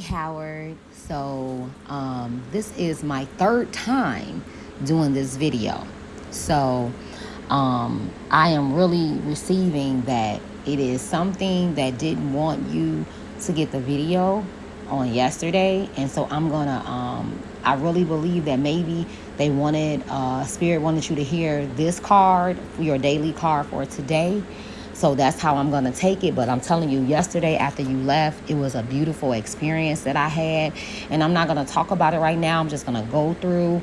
Howard. This is my third time doing this video. So I am really receiving that it is something that didn't want you to get the video on yesterday. And so I really believe that maybe Spirit wanted you to hear this card, your daily card for today. So that's how I'm going to take it. But I'm telling you, yesterday after you left, it was a beautiful experience that I had. And I'm not going to talk about it right now. I'm just going to go through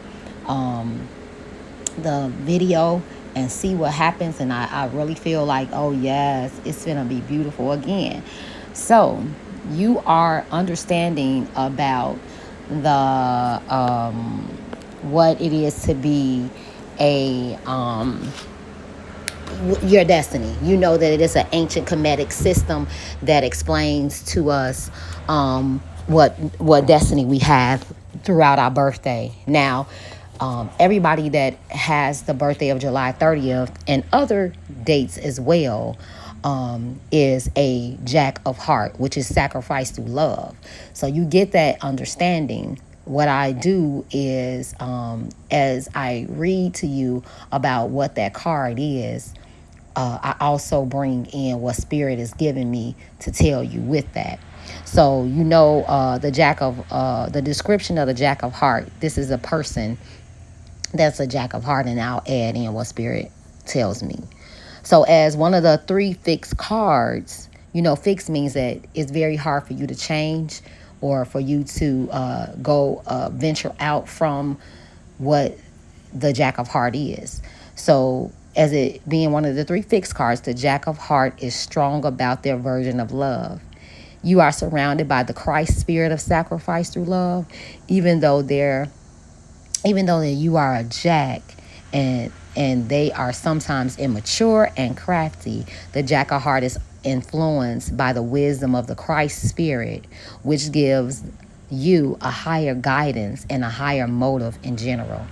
the video and see what happens. And I really feel like, oh, yes, it's going to be beautiful again. So you are understanding about the what it is to be a your destiny. You know that it is an ancient Kemetic system that explains to us what destiny we have throughout our birthday. Now, everybody that has the birthday of July 30th and other dates as well is a Jack of Heart, which is sacrifice through love. So you get that understanding. What I do is, as I read to you about what that card is, I also bring in what Spirit is giving me to tell you with that. So the description of the Jack of Heart. This is a person that's a Jack of Heart, and I'll add in what Spirit tells me. So as one of the three fixed cards, fixed means that it's very hard for you to change or for you to venture out from what the Jack of Heart is. So as it being one of the three fixed cards, the Jack of Heart is strong about their version of love. You are surrounded by the Christ spirit of sacrifice through love, even though you are a Jack and they are sometimes immature and crafty. The Jack of Heart is influenced by the wisdom of the Christ spirit, which gives you a higher guidance and a higher motive in general.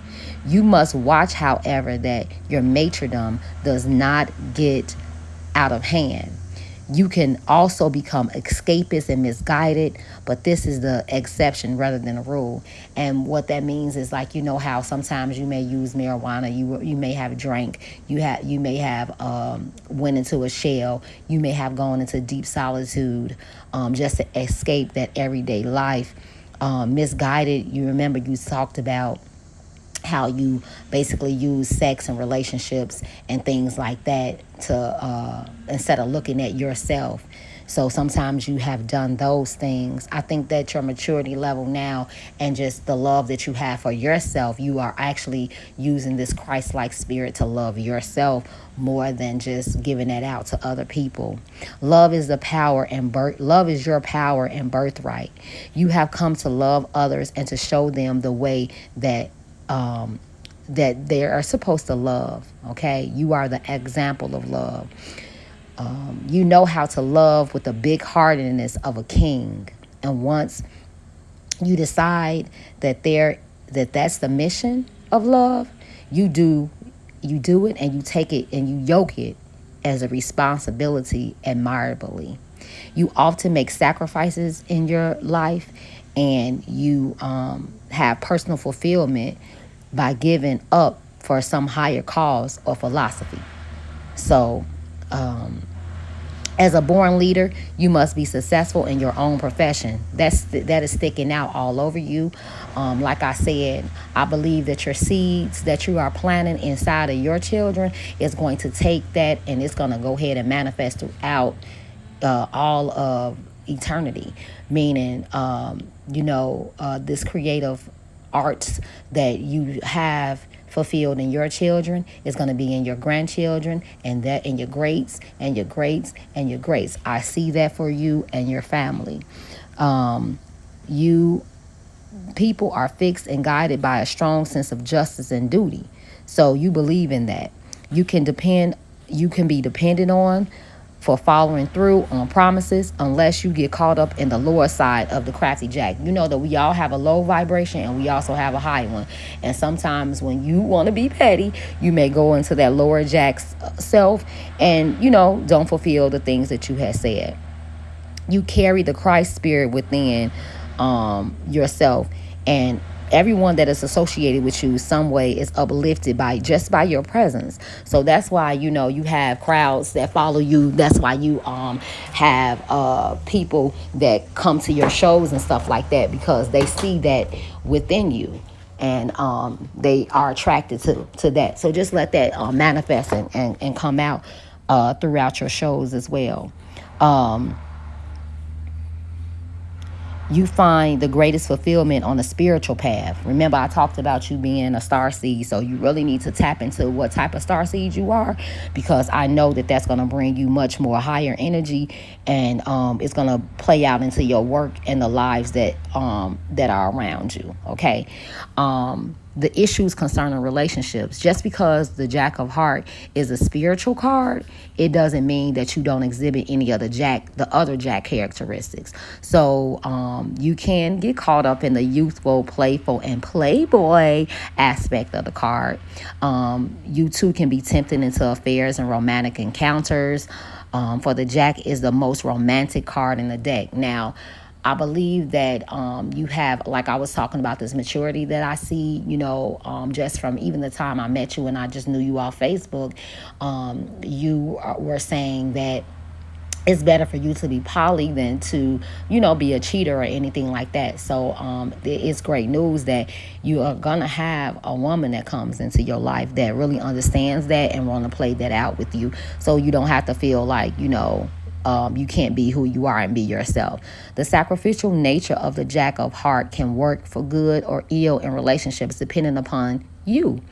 You must watch, however, that your martyrdom does not get out of hand. You can also become escapist and misguided, but this is the exception rather than a rule. And what that means is, like, how sometimes you may use marijuana, you may have drank, you may have went into a shell, you may have gone into deep solitude just to escape that everyday life. Misguided, you remember you talked about how you basically use sex and relationships and things like that to instead of looking at yourself. So sometimes you have done those things. I think that your maturity level now and just the love that you have for yourself, you are actually using this Christ-like spirit to love yourself more than just giving that out to other people. Love is your power and birthright. You have come to love others and to show them the way that they are supposed to love. Okay, you are the example of love. You know how to love with the big heartedness of a king, and once you decide that's the mission of love, you do it, and you take it and you yoke it as a responsibility admirably. You often make sacrifices in your life, and you have personal fulfillment by giving up for some higher cause or philosophy. So as a born leader, you must be successful in your own profession. That is sticking out all over you. Like I said, I believe that your seeds that you are planting inside of your children is going to take that, and it's going to go ahead and manifest throughout all of eternity. Meaning, this creative arts that you have fulfilled in your children is going to be in your grandchildren, and that in your greats and your greats and your greats. I see that for you and your family. You people are fixed and guided by a strong sense of justice and duty. So you believe in that. You can be depended on for following through on promises, unless you get caught up in the lower side of the crafty Jack. You know that we all have a low vibration and we also have a high one. And sometimes when you want to be petty, you may go into that lower Jack's self and, don't fulfill the things that you had said. You carry the Christ spirit within yourself, and everyone that is associated with you some way is uplifted by just by your presence. So that's why you have crowds that follow you. That's why you have people that come to your shows and stuff like that, because they see that within you, and they are attracted to that. So just let that manifest and come out throughout your shows as well. um, you find the greatest fulfillment on a spiritual path. Remember, I talked about you being a star seed, so you really need to tap into what type of star seed you are, because I know that that's going to bring you much more higher energy, and it's going to play out into your work and the lives that are around you. Okay. The issues concerning relationships. Just because the Jack of Heart is a spiritual card, it doesn't mean that you don't exhibit any of the other Jack characteristics. So you can get caught up in the youthful, playful, and playboy aspect of the card. You too can be tempted into affairs and romantic encounters. For the Jack is the most romantic card in the deck. Now, I believe that you have, like I was talking about, this maturity that I see, just from even the time I met you and I just knew you off Facebook. You were saying that it's better for you to be poly than to, be a cheater or anything like that. So it's great news that you are going to have a woman that comes into your life that really understands that and want to play that out with you. So you don't have to feel like, you can't be who you are and be yourself. The sacrificial nature of the Jack of Heart can work for good or ill in relationships depending upon you.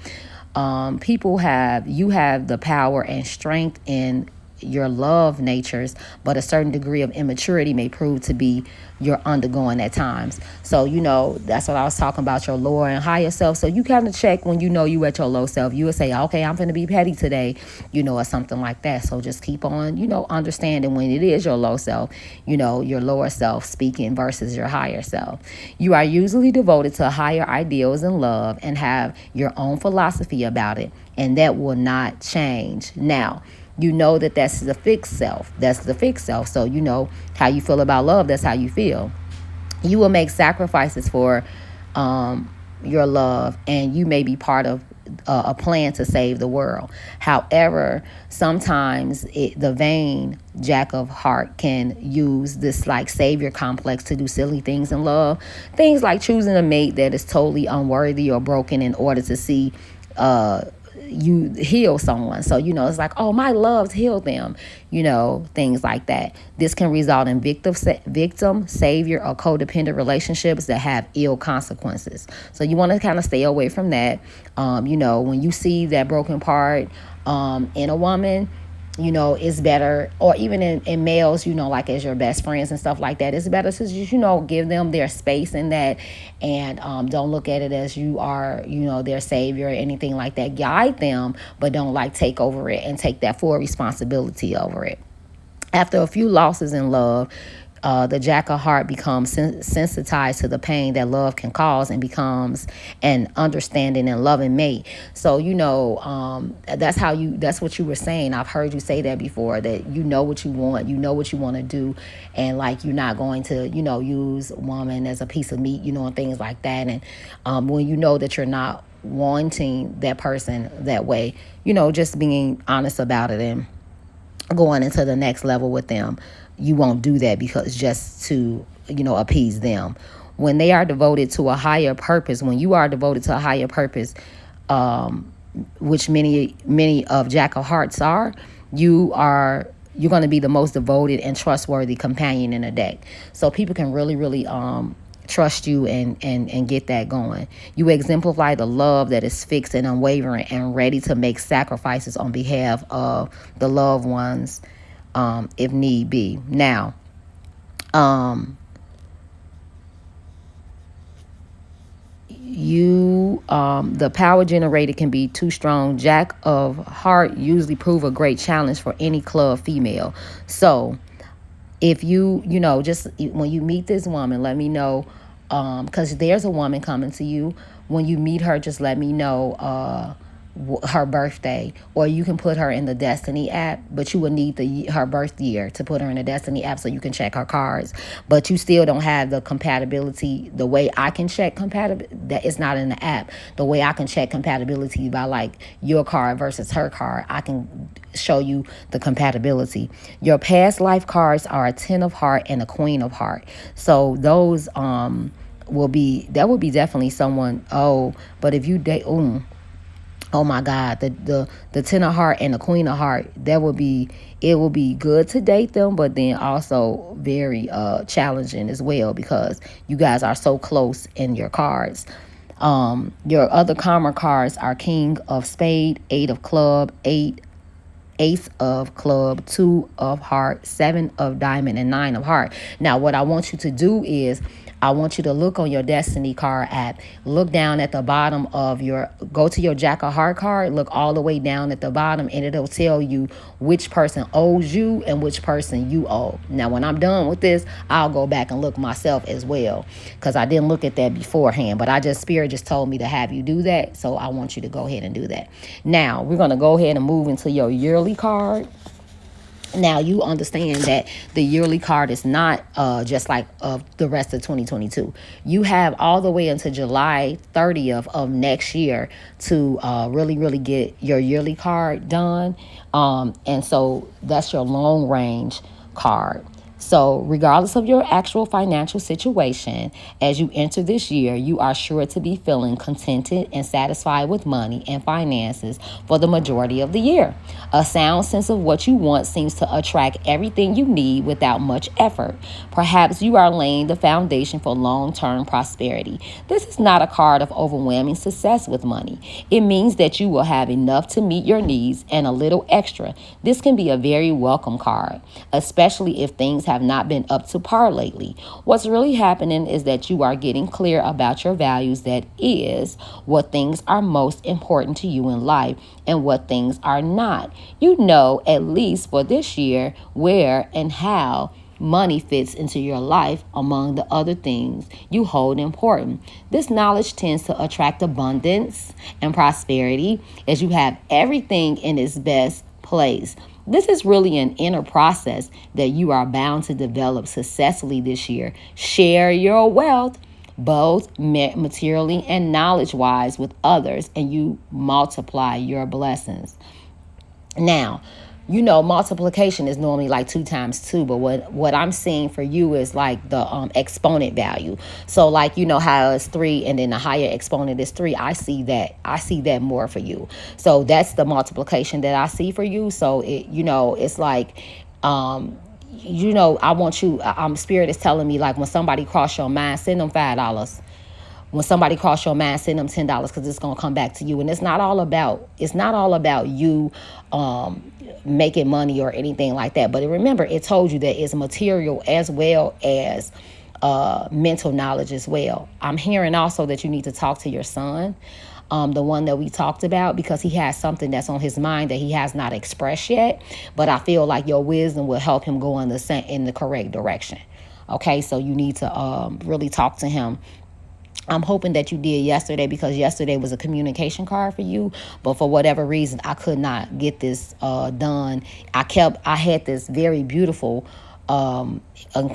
You have the power and strength in your love natures, but a certain degree of immaturity may prove to be you're undergoing at times. So, that's what I was talking about, your lower and higher self. So you kind of check when you at your low self. You would say, okay, I'm going to be petty today, or something like that. So just keep on, understanding when it is your low self, your lower self speaking versus your higher self. You are usually devoted to higher ideals in love and have your own philosophy about it, and that will not change. Now, that's the fixed self. That's the fixed self. So how you feel about love, that's how you feel. You will make sacrifices for your love, and you may be part of a plan to save the world. However, sometimes the vain Jack of Heart can use this like savior complex to do silly things in love. Things like choosing a mate that is totally unworthy or broken in order to see you heal someone. So it's like, oh, my love's healed them, things like that. This can result in victim, savior, or codependent relationships that have ill consequences. So you want to kind of stay away from that. When you see that broken part in a woman, it's better, or even in males, like as your best friends and stuff like that, it's better to just, give them their space in that, and don't look at it as you are, their savior or anything like that. Guide them, but don't like take over it and take that full responsibility over it. After a few losses in love, the Jack of Heart becomes sensitized to the pain that love can cause and becomes an understanding and loving mate. So, that's what you were saying. I've heard you say that before, that you know what you want, what you want to do. And like, you're not going to, use a woman as a piece of meat, and things like that. And when you know that you're not wanting that person that way, just being honest about it and going into the next level with them. You won't do that because just to, appease them. When they are devoted to a higher purpose, when you are devoted to a higher purpose, which many of Jack of Hearts are, you're going to be the most devoted and trustworthy companion in a deck. So people can really, really trust you and get that going. You exemplify the love that is fixed and unwavering and ready to make sacrifices on behalf of the loved ones, if need be. Now, the power generated can be too strong. Jack of Heart usually prove a great challenge for any club female. So if just when you meet this woman, let me know, because there's a woman coming to you. When you meet her, just let me know her birthday, or you can put her in the Destiny app, but you would need her birth year to put her in the Destiny app so you can check her cards. But you still don't have the compatibility the way I can check compatibility. That it's not in the app. The way I can check compatibility by like your card versus her card, I can show you the compatibility. Your past life cards are a 10 of heart and a queen of heart. So those will be definitely someone. Oh, but if you date, oh my God, the 10 of heart and the queen of heart, it will be good to date them, but then also very challenging as well, because you guys are so close in your cards. Your other karma cards are king of spade, 8 of club, ace of club, 2 of heart, 7 of diamond, and 9 of heart. Now what I want you to do is, I want you to look on your Destiny card app. Look down at the bottom of go to your Jack of Heart card. Look all the way down at the bottom, and it'll tell you which person owes you and which person you owe. Now, when I'm done with this, I'll go back and look myself as well, because I didn't look at that beforehand. But Spirit just told me to have you do that, so I want you to go ahead and do that. Now, we're going to go ahead and move into your yearly card. Now, you understand that the yearly card is not just like the rest of 2022. You have all the way until July 30th of next year to really, really get your yearly card done. And so that's your long range card. So regardless of your actual financial situation, as you enter this year, you are sure to be feeling contented and satisfied with money and finances for the majority of the year. A sound sense of what you want seems to attract everything you need without much effort. Perhaps you are laying the foundation for long-term prosperity. This is not a card of overwhelming success with money. It means that you will have enough to meet your needs and a little extra. This can be a very welcome card, especially if things have not been up to par lately. What's really happening is that you are getting clear about your values, that is, what things are most important to you in life and what things are not. You know, at least for this year, where and how money fits into your life among the other things you hold important. This knowledge tends to attract abundance and prosperity, as you have everything in its best place. This is really an inner process that you are bound to develop successfully this year. Share your wealth, both materially and knowledge-wise, with others, and you multiply your blessings. Now, you know, multiplication is normally like 2 times 2, but what I'm seeing for you is like the exponent value. So like, you know how it's 3 and then the higher exponent is 3. I see that more for you. So that's the multiplication that I see for you. So it, you know, it's like, you know, I want you, Spirit is telling me, like, when somebody cross your mind, send them $5. When somebody cross your mind, send them $10, because it's going to come back to you. And it's not all about you making money or anything like that. But remember, it told you that it's material as well as mental knowledge as well. I'm hearing also that you need to talk to your son, the one that we talked about, because he has something that's on his mind that he has not expressed yet. But I feel like your wisdom will help him go in the correct direction. Okay, so you need to really talk to him. I'm hoping that you did yesterday, because yesterday was a communication card for you. But for whatever reason, I could not get this done. I had this very beautiful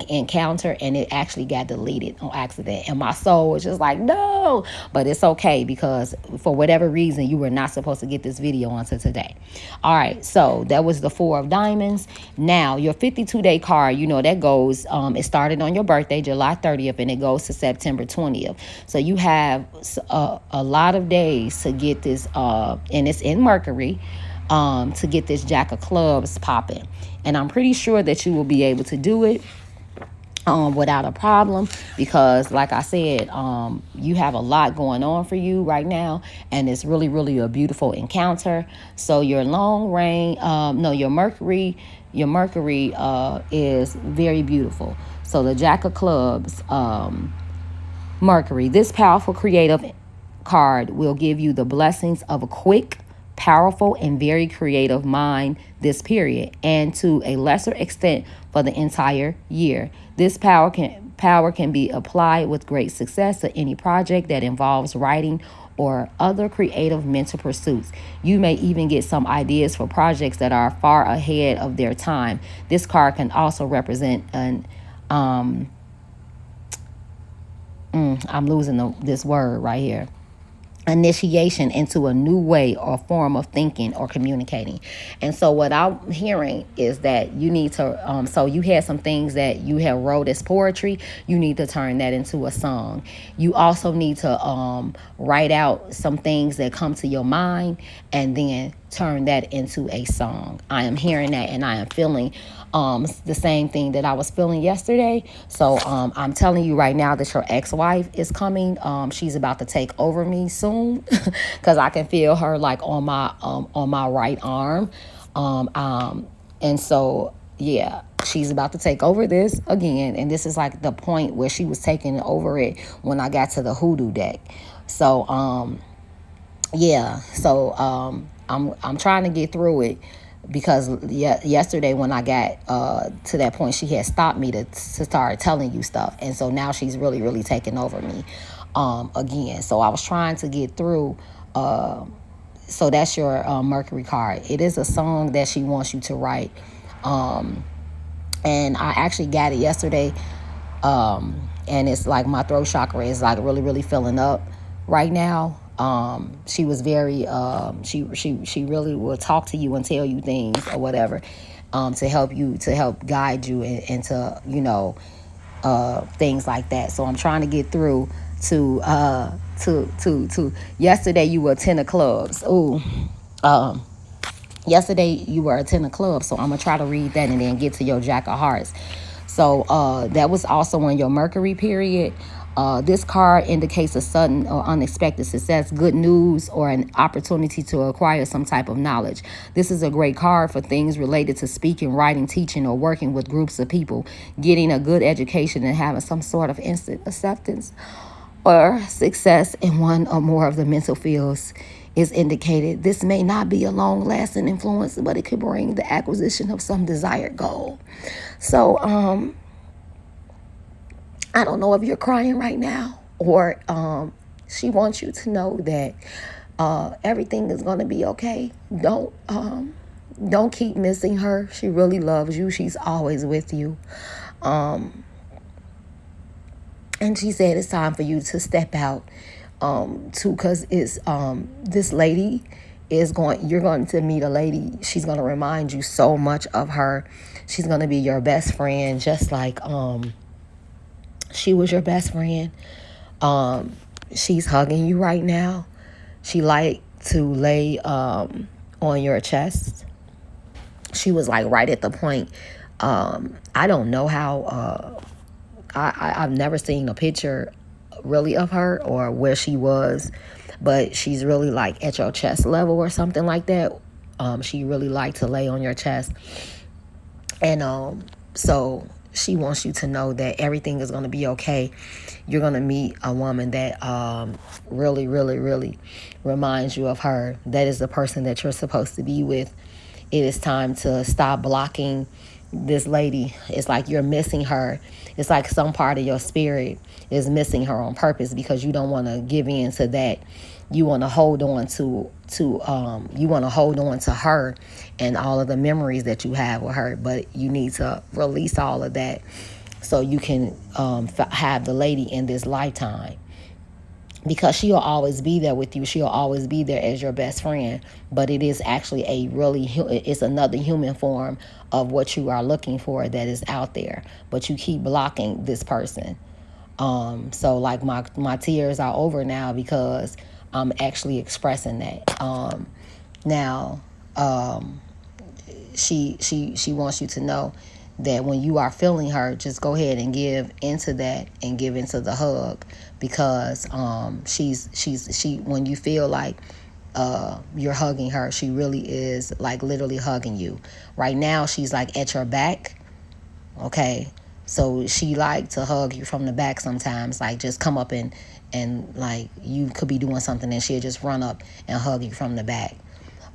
encounter, and it actually got deleted on accident, and my soul was just like, no. But it's okay, because for whatever reason, you were not supposed to get this video until today. All right, so that was the 4 of diamonds. Now your 52-day card, you know, that goes it started on your birthday, July 30th, and it goes to September 20th. So you have a lot of days to get this and it's in Mercury, to get this Jack of Clubs popping. And I'm pretty sure that you will be able to do it without a problem, because like I said, you have a lot going on for you right now, and it's really, really a beautiful encounter. So your long range, your Mercury is very beautiful. So the Jack of Clubs, Mercury, this powerful creative card will give you the blessings of a quick, powerful, and very creative mind this period, and to a lesser extent for the entire year. This power can power can be applied with great success to any project that involves writing or other creative mental pursuits. You may even get some ideas for projects that are far ahead of their time. This card can also represent an I'm losing this word right here, initiation into a new way or form of thinking or communicating. And so what I'm hearing is that you need to so you had some things that you have wrote as poetry, you need to turn that into a song. You also need to write out some things that come to your mind and then turn that into a song. I am hearing that, and I am feeling the same thing that I was feeling yesterday. So I'm telling you right now that your ex-wife is coming. She's about to take over me soon because I can feel her like on my right arm. And so yeah, she's about to take over this again, and this is like the point where she was taking over it when I got to the Hoodoo deck. So I'm trying to get through it because yesterday when I got to that point, she had stopped me to start telling you stuff, and so now she's really taking over me again. So I was trying to get through. So that's your Mercury card. It is a song that she wants you to write, and I actually got it yesterday. And it's like my throat chakra is like really filling up right now. She was very she really will talk to you and tell you things or whatever, to help guide you into things like that. So I'm trying to get through to yesterday you were 10 of clubs. Ooh. Yesterday you were a 10 of clubs, so I'm gonna try to read that and then get to your Jack of Hearts. So that was also in your Mercury period. This card indicates a sudden or unexpected success, good news, or an opportunity to acquire some type of knowledge. This is a great card for things related to speaking, writing, teaching, or working with groups of people, getting a good education, and having some sort of instant acceptance or success in one or more of the mental fields is indicated. This may not be a long-lasting influence, but it could bring the acquisition of some desired goal. So, I don't know if you're crying right now or she wants you to know that everything is going to be okay. Don't keep missing her. She really loves you. She's always with you. And she said it's time for you to step out too, because it's this lady you're going to meet a lady. She's going to remind you so much of her. She's going to be your best friend, just like she was your best friend. She's hugging you right now. She liked to lay on your chest. She was like right at the point. I don't know how. I've never seen a picture really of her or where she was, but she's really like at your chest level or something like that. She really liked to lay on your chest, and so she wants you to know that everything is going to be okay. You're going to meet a woman that really reminds you of her. That is the person that you're supposed to be with. It is time to stop blocking this lady. It's like you're missing her. It's like some part of your spirit is missing her on purpose because you don't want to give in to that. You want to hold on to her and all of the memories that you have with her, but you need to release all of that so you can have the lady in this lifetime, because she'll always be there with you. She'll always be there as your best friend, but it is actually it's another human form of what you are looking for that is out there, but you keep blocking this person. So like my tears are over now because I'm actually expressing that. Now, she wants you to know that when you are feeling her, just go ahead and give into that and give into the hug, because she when you feel like you're hugging her, she really is like literally hugging you. Right now, she's like at your back. Okay. So she like to hug you from the back sometimes, like just come up and like you could be doing something and she'll just run up and hug you from the back.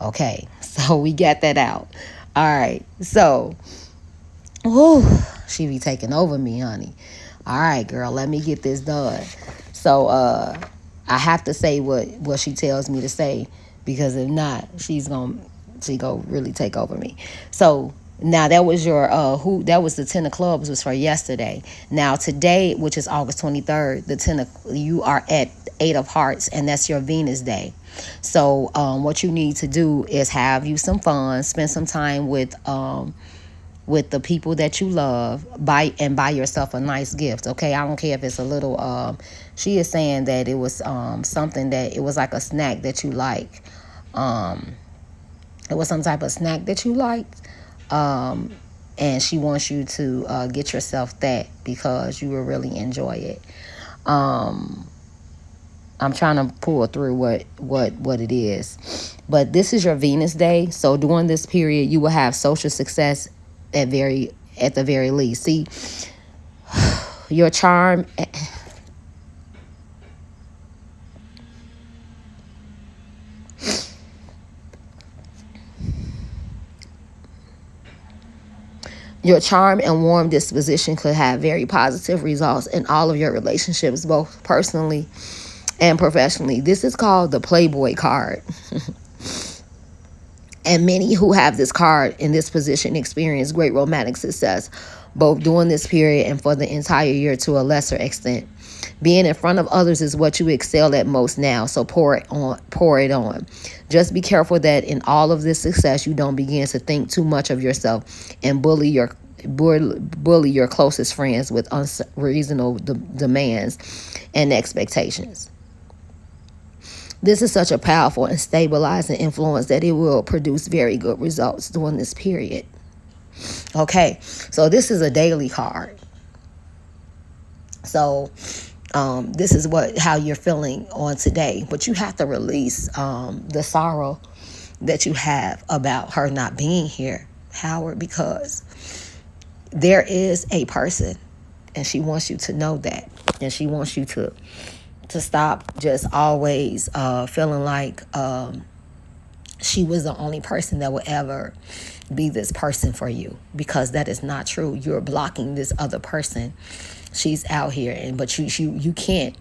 Okay, so we got that out. All right, so she be taking over me, honey. All right, girl, let me get this done. So I have to say what she tells me to say, because if not, she gonna really take over me. So now that was your that was the 10 of clubs was for yesterday. Now today, which is August 23rd, the 10 of, you are at 8 of hearts, and that's your Venus day. So what you need to do is have you some fun, spend some time with the people that you love, buy yourself a nice gift. Okay, I don't care if it's a little she is saying that it was something that it was like a snack that you like. It was some type of snack that you liked, and she wants you to get yourself that because you will really enjoy it. I'm trying to pull through what it is, but this is your Venus day. So during this period, you will have social success at the very least. See, your charm, your charm and warm disposition could have very positive results in all of your relationships, both personally and professionally. This is called the Playboy card. And many who have this card in this position experience great romantic success, both during this period and for the entire year to a lesser extent. Being in front of others is what you excel at most now, so pour it on, pour it on. Just be careful that in all of this success, you don't begin to think too much of yourself and bully your closest friends with unreasonable demands and expectations. This is such a powerful and stabilizing influence that it will produce very good results during this period. Okay, so this is a daily card. So this is how you're feeling on today. But you have to release the sorrow that you have about her not being here, Howard, because there is a person, and she wants you to know that. And she wants you to stop just always feeling like she was the only person that would ever be this person for you, because that is not true. You're blocking this other person. She's out here, but you can't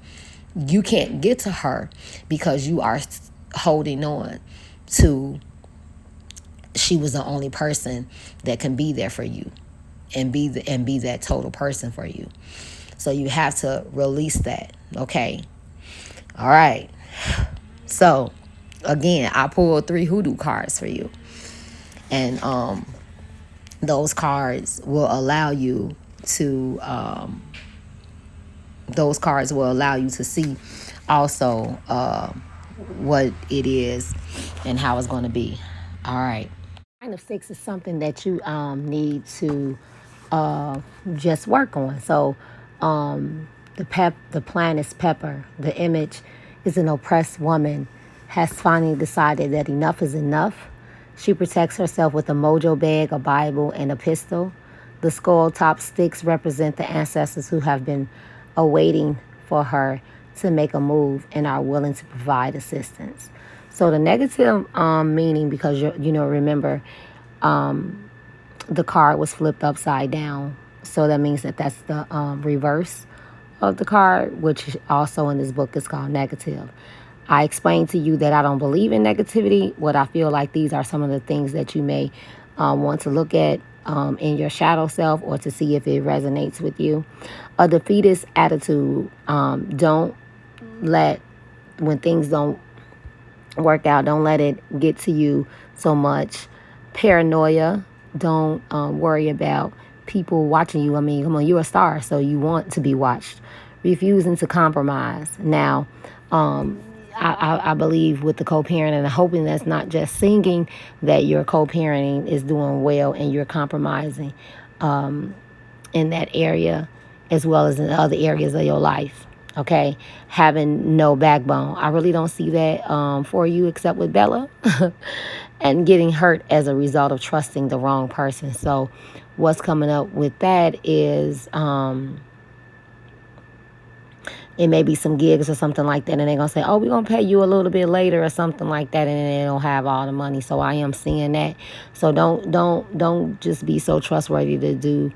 get to her because you are holding on to she was the only person that can be there for you and be that total person for you. So you have to release that. Okay. All right. So again, I pulled 3 hoodoo cards for you. And those cards will allow you to see also what it is and how it's going to be. All right. Kind of 6 is something that you need to just work on. So the plan is pepper. The image is an oppressed woman has finally decided that enough is enough. She protects herself with a mojo bag, a Bible, and a pistol. The skull-top sticks represent the ancestors who have been awaiting for her to make a move and are willing to provide assistance. So the negative meaning, because remember, the card was flipped upside down. So that means that's the reverse of the card, which also in this book is called negative. I explained to you that I don't believe in negativity. What I feel like these are some of the things that you may want to look at in your shadow self, or to see if it resonates with you. A defeatist attitude. Don't let, when things don't work out, don't let it get to you so much. Paranoia. Don't worry about people watching you. I mean, come on, you're a star, so you want to be watched. Refusing to compromise. Now, I believe with the co-parenting, and hoping that's not just singing, that your co-parenting is doing well and you're compromising in that area as well as in other areas of your life. Okay, having no backbone. I really don't see that for you, except with Bella. And getting hurt as a result of trusting the wrong person. So what's coming up with that is it may be some gigs or something like that, and they're going to say, oh, we're going to pay you a little bit later or something like that, and they don't have all the money. So I am seeing that. So don't just be so trustworthy to do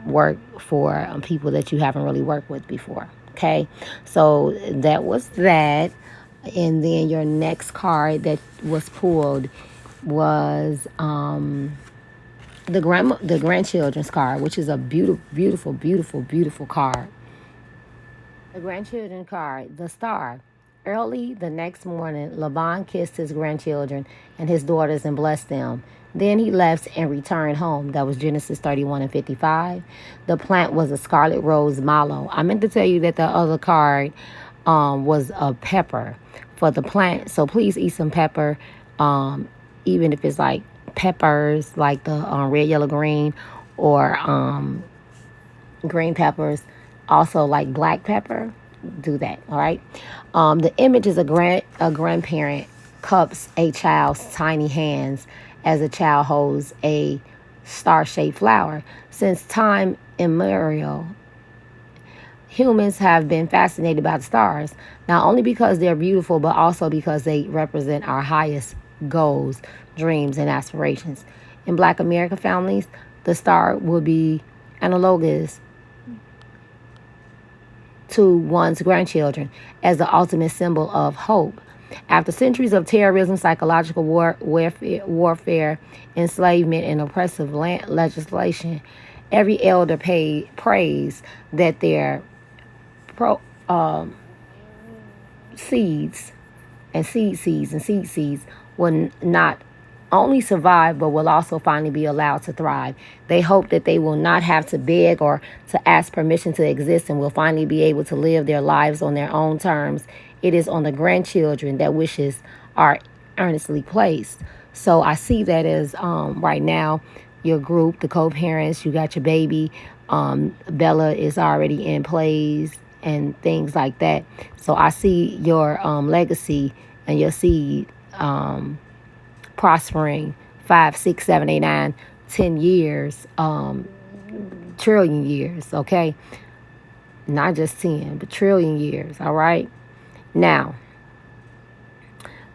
work for people that you haven't really worked with before. Okay, so that was that. And then your next card that was pulled was the grandchildren's card, which is a beautiful, beautiful, beautiful, beautiful card. The grandchildren card, the star. Early the next morning, Laban kissed his grandchildren and his daughters and blessed them. Then he left and returned home. That was Genesis 31 and 55. The plant was a scarlet rose mallow. I meant to tell you that the other card was a pepper for the plant. So please eat some pepper, even if it's like peppers, like the red, yellow, green, or green peppers, also like black pepper. Do that, all right? The image is a grandparent cups a child's tiny hands as a child holds a star-shaped flower. Since time immemorial, humans have been fascinated by the stars, not only because they're beautiful, but also because they represent our highest goals, dreams, and aspirations. In Black American families, the star will be analogous to one's grandchildren as the ultimate symbol of hope. After centuries of terrorism, psychological warfare, enslavement, and oppressive legislation, every elder prays that their seeds and seed seeds will not only survive, but will also finally be allowed to thrive. They hope that they will not have to beg or to ask permission to exist and will finally be able to live their lives on their own terms. It is on the grandchildren that wishes are earnestly placed. So I see that as right now, your group, the co-parents, you got your baby. Bella is already in plays and things like that. So I see your legacy and your seed prospering 5, 6, 7, 8, 9, 10 years, trillion years, okay? Not just 10, but trillion years, all right? Now,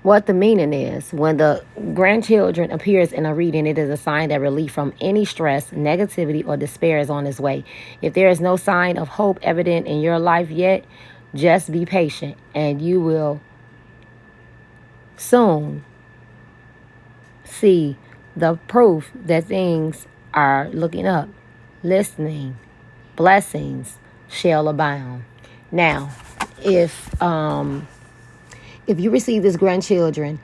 what the meaning is, when the grandchildren appears in a reading, it is a sign that relief from any stress, negativity, or despair is on its way. If there is no sign of hope evident in your life yet, just be patient and you will soon see the proof that things are looking up, listening, blessings shall abound. Now, if you receive this grandchildren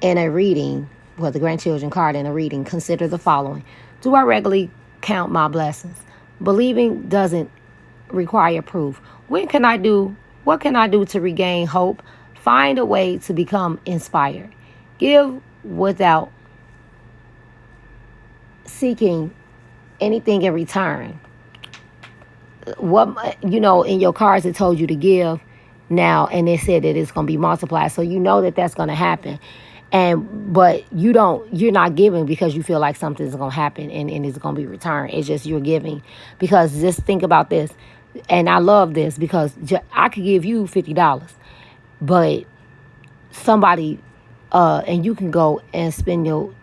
in a reading, well, the grandchildren card in a reading, consider the following. Do I regularly count my blessings? Believing doesn't require proof. What can I do to regain hope? Find a way to become inspired. Give without seeking anything in return. What, in your cards it told you to give now, and it said that it's going to be multiplied, so you know that that's going to happen. But you're not giving because you feel like something's going to happen and it's going to be returned. It's just you're giving because just think about this, and I love this because I could give you $50, but somebody and you can go and spend your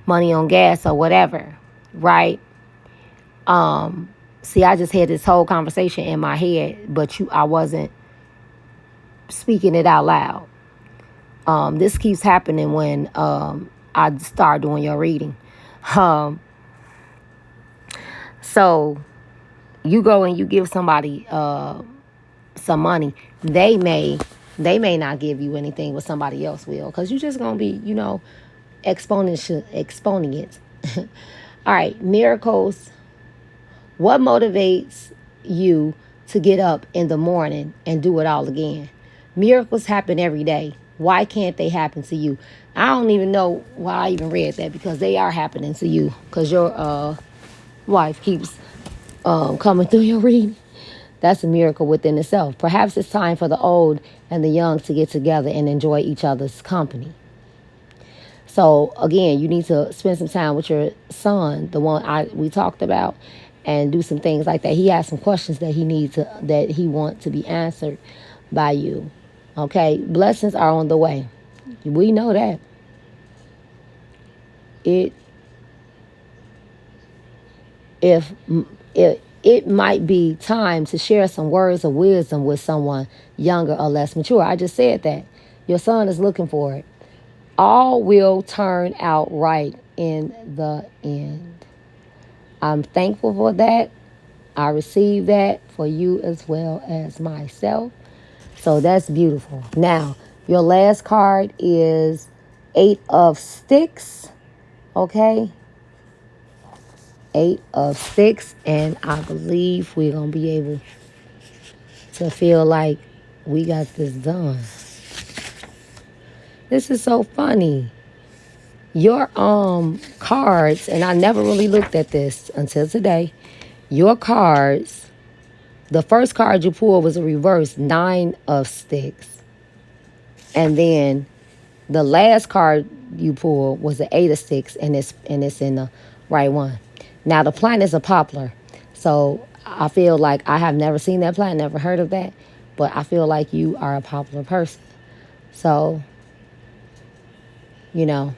money on gas or whatever, right? See, I just had this whole conversation in my head, but I wasn't speaking it out loud. This keeps happening when I start doing your reading. So you go and you give somebody some money. They may not give you anything, but somebody else will, because you're just gonna be, exponing it. All right, miracles. What motivates you to get up in the morning and do it all again? Miracles happen every day. Why can't they happen to you? I don't even know why I even read that, because they are happening to you, because your wife keeps coming through your reading. That's a miracle within itself. Perhaps it's time for the old and the young to get together and enjoy each other's company. So again, you need to spend some time with your son, the one we talked about, and do some things like that. He has some questions that he wants to be answered by you. Okay, blessings are on the way. We know that. if it might be time to share some words of wisdom with someone younger or less mature. I just said that. Your son is looking for it. All will turn out right in the end. I'm thankful for that. I receive that for you as well as myself. So that's beautiful. Now, your last card is Eight of Sticks. Okay? Eight of Sticks. And I believe we're going to be able to feel like we got this done. This is so funny. Your cards, and I never really looked at this until today. Your cards, the first card you pulled was a reverse Nine of Sticks. And then the last card you pulled was the Eight of Sticks, and it's in the right one. Now the plant is a poplar, so I feel like I have never seen that plant, never heard of that, but I feel like you are a popular person. So, you know,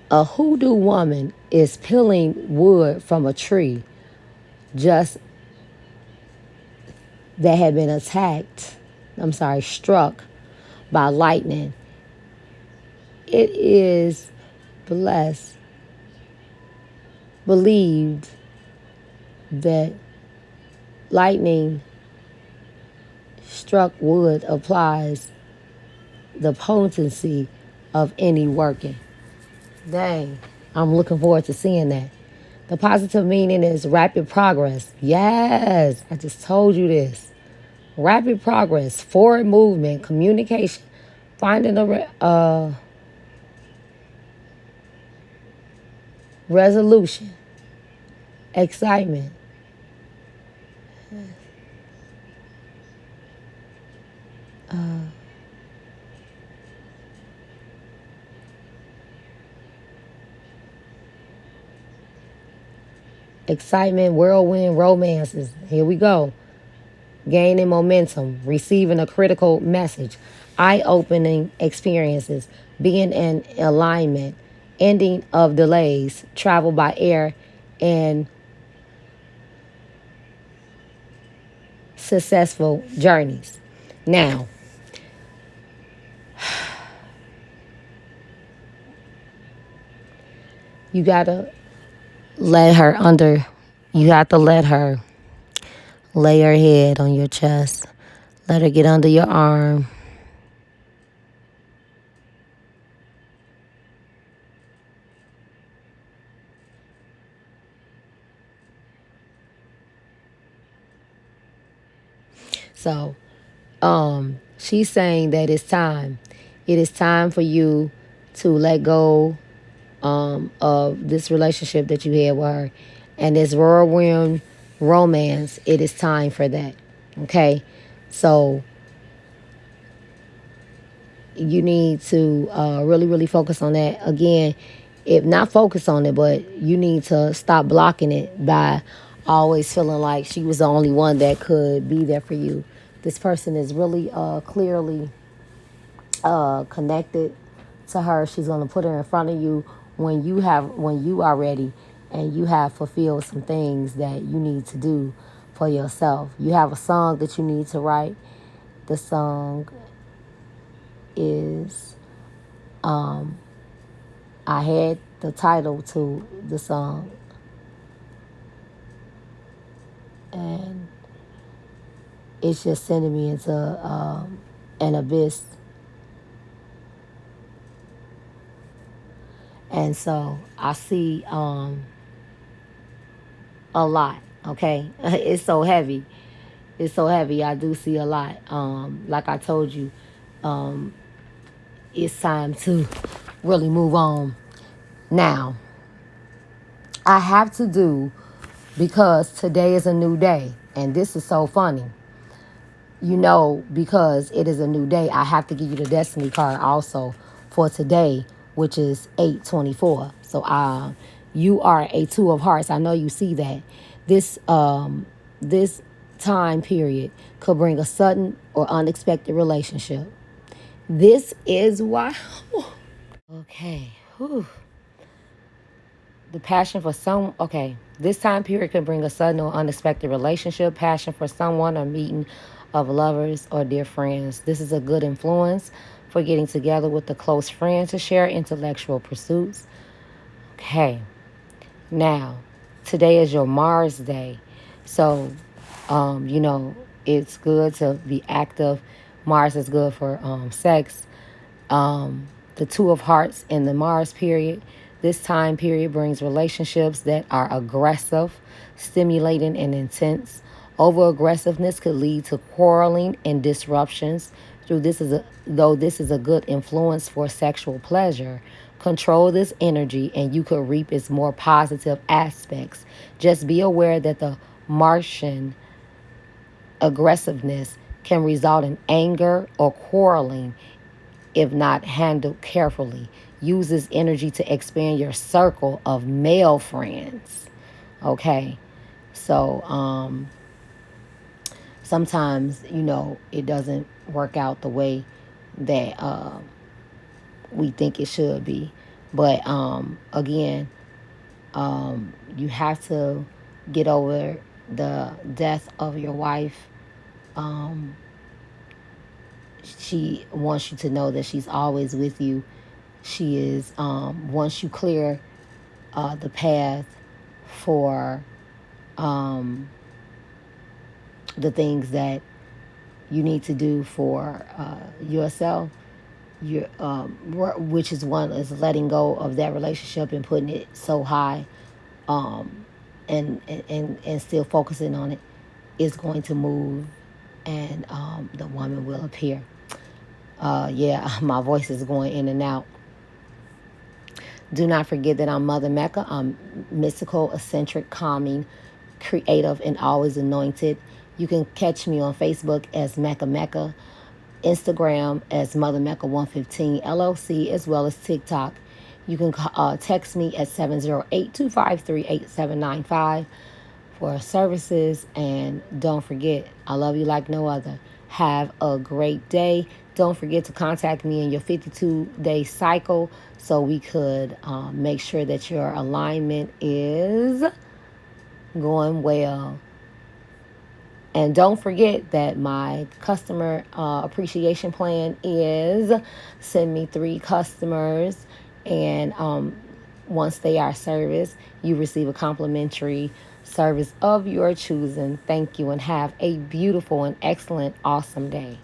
a hoodoo woman is peeling wood from a tree just that had been struck by lightning. It is believed that lightning struck wood applies the potency of any working. Dang, I'm looking forward to seeing that. The positive meaning is rapid progress. Yes, I just told you this. Rapid progress, forward movement, communication, finding a resolution, excitement. Excitement, whirlwind, romances. Here we go. Gaining momentum, receiving a critical message, eye-opening experiences, being in alignment, ending of delays, travel by air, and successful journeys. Now, you gotta let her under, you have to let her lay her head on your chest. Let her get under your arm. So, she's saying that it's time. It is time for you to let go of this relationship that you had with her. And this whirlwind romance, it is time for that. Okay? So you need to really, really focus on that. Again, if not focus on it, but you need to stop blocking it by always feeling like she was the only one that could be there for you. This person is really clearly connected to her. She's going to put her in front of you when you are ready and you have fulfilled some things that you need to do for yourself. You have a song that you need to write. The song is I had the title to the song, and it's just sending me into an abyss. And so I see a lot, okay? It's so heavy. It's so heavy. I do see a lot. Like I told you, it's time to really move on. Now, I have to do, because today is a new day. And this is so funny. You know, because it is a new day, I have to give you the destiny card also for today, which is 8/24. So you are a Two of Hearts. I know you see that. This time period could bring a sudden or unexpected relationship. This is why. Okay. Whew. The passion for some, okay, this time period can bring a sudden or unexpected relationship, passion for someone, or meeting of lovers or dear friends. This is a good influence for getting together with a close friend to share intellectual pursuits. Okay, now, today is your Mars day. So, you know, it's good to be active. Mars is good for sex. The Two of Hearts in the Mars period. This time period brings relationships that are aggressive, stimulating, and intense. Over aggressiveness could lead to quarreling and disruptions. Though this is a good influence for sexual pleasure, control this energy and you could reap its more positive aspects. Just be aware that the Martian aggressiveness can result in anger or quarreling if not handled carefully. Use this energy to expand your circle of male friends. Okay. So sometimes, you know, it doesn't work out the way that we think it should be. But again, you have to get over the death of your wife. Um, she wants you to know that she's always with you. She is, once you clear the path for the things that you need to do for yourself, which is one is letting go of that relationship and putting it so high, and still focusing on it, is going to move, and the woman will appear. Yeah, my voice is going in and out. Do not forget that I'm Mother Mecca. I'm mystical, eccentric, calming, creative, and always anointed. You can catch me on Facebook as Mecca Mecca, Instagram as Mother Mecca 115 LLC, as well as TikTok. You can text me at 708-253-8795 for services. And don't forget, I love you like no other. Have a great day. Don't forget to contact me in your 52-day cycle so we could make sure that your alignment is going well. And don't forget that my customer appreciation plan is send me 3 customers, and once they are serviced, you receive a complimentary service of your choosing. Thank you, and have a beautiful and excellent, awesome day.